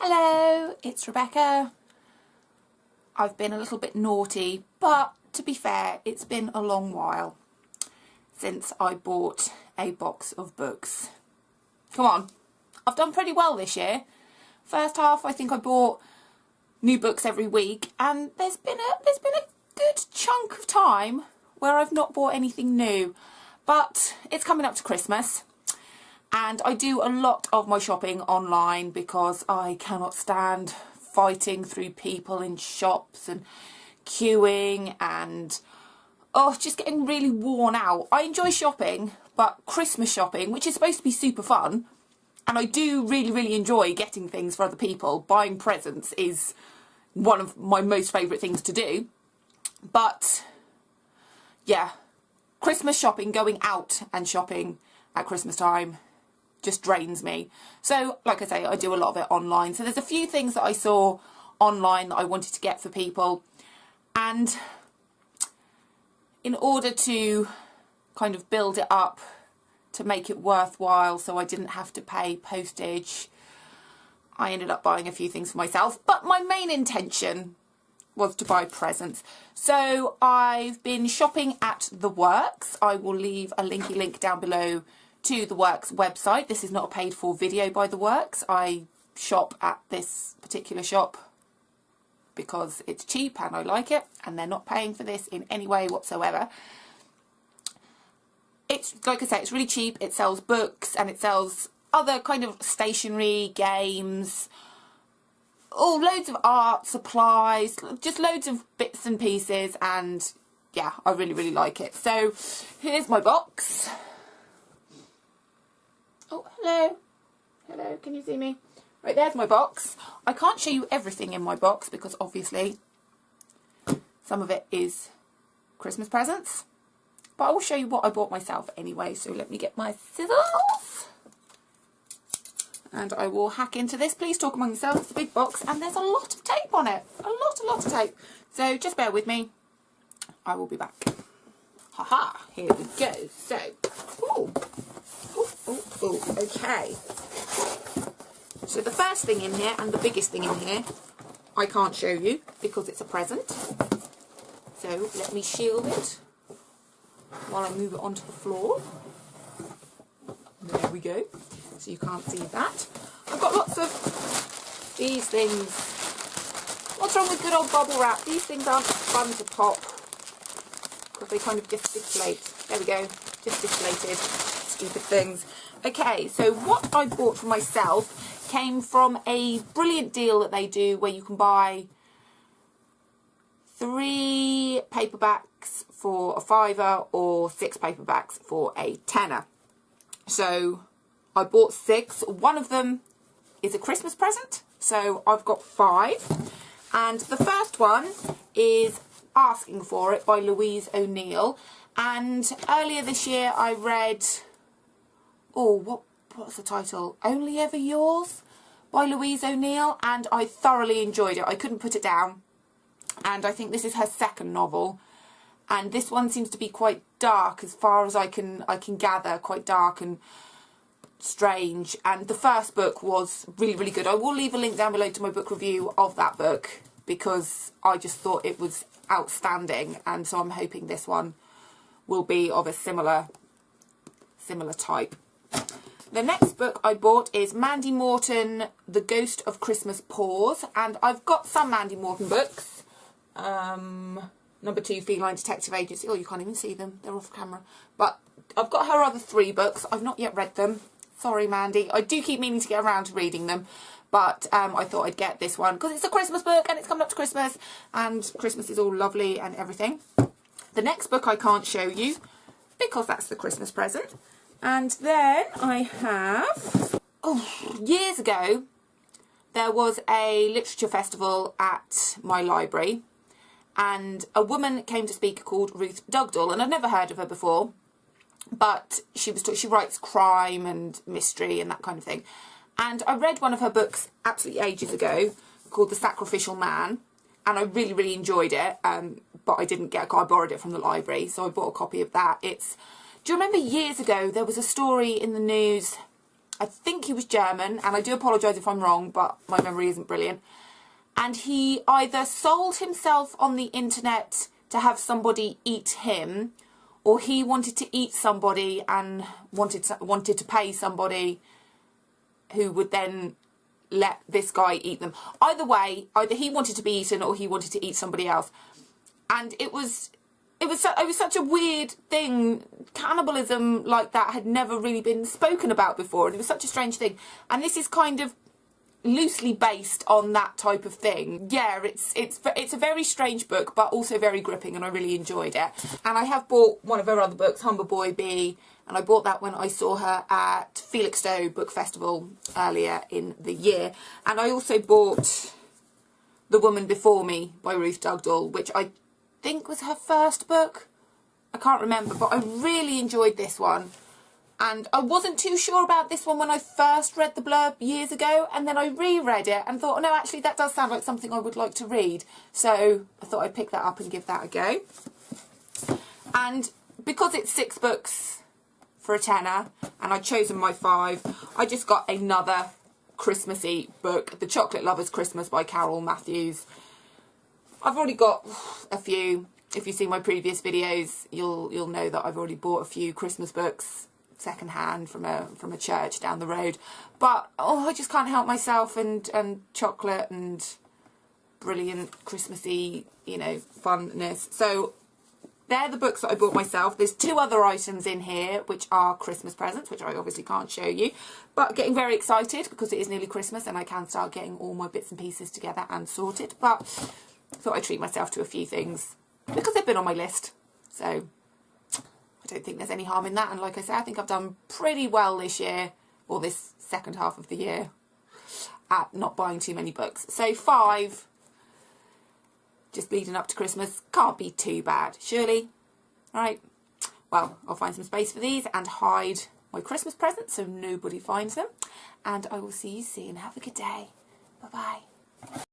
Hello, it's Rebecca. I've been a little bit naughty, but to be fair, it's been a long while since I bought a box of books. Come on, I've done pretty well this year. First half, I think I bought new books every week, and there's been a good chunk of time where I've not bought anything new. But it's coming up to Christmas, and I do a lot of my shopping online because I cannot stand fighting through people in shops and queuing and just getting really worn out. I enjoy shopping, but Christmas shopping, which is supposed to be super fun, and I do really enjoy getting things for other people. Buying presents is one of my most favourite things to do. But yeah, Christmas shopping, going out and shopping at Christmas time, just drains me. So like I say, I do a lot of it online. So there's a few things that I saw online that I wanted to get for people, and in order to kind of build it up to make it worthwhile so I didn't have to pay postage, I ended up buying a few things for myself. But my main intention was to buy presents. So I've been shopping at The Works. I will leave a link down below to The Works website. This is not a paid for video by The Works. I shop at this particular shop because it's cheap and I like it, and they're not paying for this in any way whatsoever. It's, like I say, it's really cheap. It sells books and it sells other kind of stationery, games, loads of art supplies, just loads of bits and pieces, and yeah, I really like it. So here's my box. Oh, hello, can you see me? Right, there's my box. I can't show you everything in my box because obviously some of it is Christmas presents, but I will show you what I bought myself anyway. So let me get my scissors and I will hack into this. Please talk among yourselves. It's a big box and there's a lot of tape on it. A lot of tape. So just bear with me. I will be back. Haha, here we go. So, okay. So the first thing in here and the biggest thing in here, I can't show you because it's a present. So let me shield it while I move it onto the floor. There we go. So you can't see that. I've got lots of these things. What's wrong with good old bubble wrap? These things aren't fun to pop because they kind of just deflate. There we go. Just deflated. Stupid things. Okay, so what I bought for myself came from a brilliant deal that they do where you can buy 3 paperbacks for a £5 or 6 paperbacks for a £10. So I bought 6. One of them is a Christmas present, so I've got 5. And the first one is Asking for It by Louise O'Neill. And earlier this year I read, what's the title? Only Ever Yours by Louise O'Neill, and I thoroughly enjoyed it. I couldn't put it down. And I think this is her second novel. And this one seems to be quite dark as far as I can gather, quite dark and strange. And the first book was really good. I will leave a link down below to my book review of that book because I just thought it was outstanding, and so I'm hoping this one will be of a similar type. The next book I bought is Mandy Morton, The Ghost of Christmas Paws, and I've got some Mandy Morton books. Number 2, Feline Detective Agency. Oh, you can't even see them. They're off camera. But I've got her other 3 books. I've not yet read them. Sorry, Mandy. I do keep meaning to get around to reading them. But I thought I'd get this one because it's a Christmas book and it's coming up to Christmas. And Christmas is all lovely and everything. The next book I can't show you because that's the Christmas present. And then I have... years ago, there was a literature festival at my library. And a woman came to speak called Ruth Dugdale, and I'd never heard of her before, but she writes crime and mystery and that kind of thing. And I read one of her books absolutely ages ago called The Sacrificial Man, and I really enjoyed it, but I didn't get a copy. I borrowed it from the library, so I bought a copy of that. Do you remember years ago there was a story in the news I think he was German, and I do apologise if I'm wrong, but my memory isn't brilliant. And he either sold himself on the internet to have somebody eat him, or he wanted to eat somebody and wanted to pay somebody who would then let this guy eat them. Either way, either he wanted to be eaten or he wanted to eat somebody else. And it was such a weird thing. Cannibalism like that had never really been spoken about before, and it was such a strange thing. And this is kind of loosely based on that type of thing. Yeah, it's a very strange book, but also very gripping, and I really enjoyed it. And I have bought one of her other books, Humber Boy B, and I bought that when I saw her at Felixstowe Book Festival earlier in the year. And I also bought The Woman Before Me by Ruth Dugdale, which I think was her first book. I can't remember, but I really enjoyed this one. And I wasn't too sure about this one when I first read the blurb years ago, and then I reread it and thought, oh no, actually that does sound like something I would like to read. So I thought I'd pick that up and give that a go. And because it's 6 books for a tenner, and I'd chosen my 5, I just got another Christmassy book, The Chocolate Lover's Christmas by Carol Matthews. I've already got a few. If you see my previous videos, you'll know that I've already bought a few Christmas books second hand from a church down the road. But I just can't help myself, and chocolate and brilliant Christmassy, you know, funness. So they're the books that I bought myself. There's 2 other items in here which are Christmas presents, which I obviously can't show you, but getting very excited because it is nearly Christmas and I can start getting all my bits and pieces together and sorted. But I thought I'd treat myself to a few things because they've been on my list. So I don't think there's any harm in that. And like I said, I think I've done pretty well this year, or this second half of the year, at not buying too many books. So 5, just leading up to Christmas, can't be too bad, surely. Right, well, I'll find some space for these and hide my Christmas presents so nobody finds them. And I will see you soon. Have a good day. Bye-bye.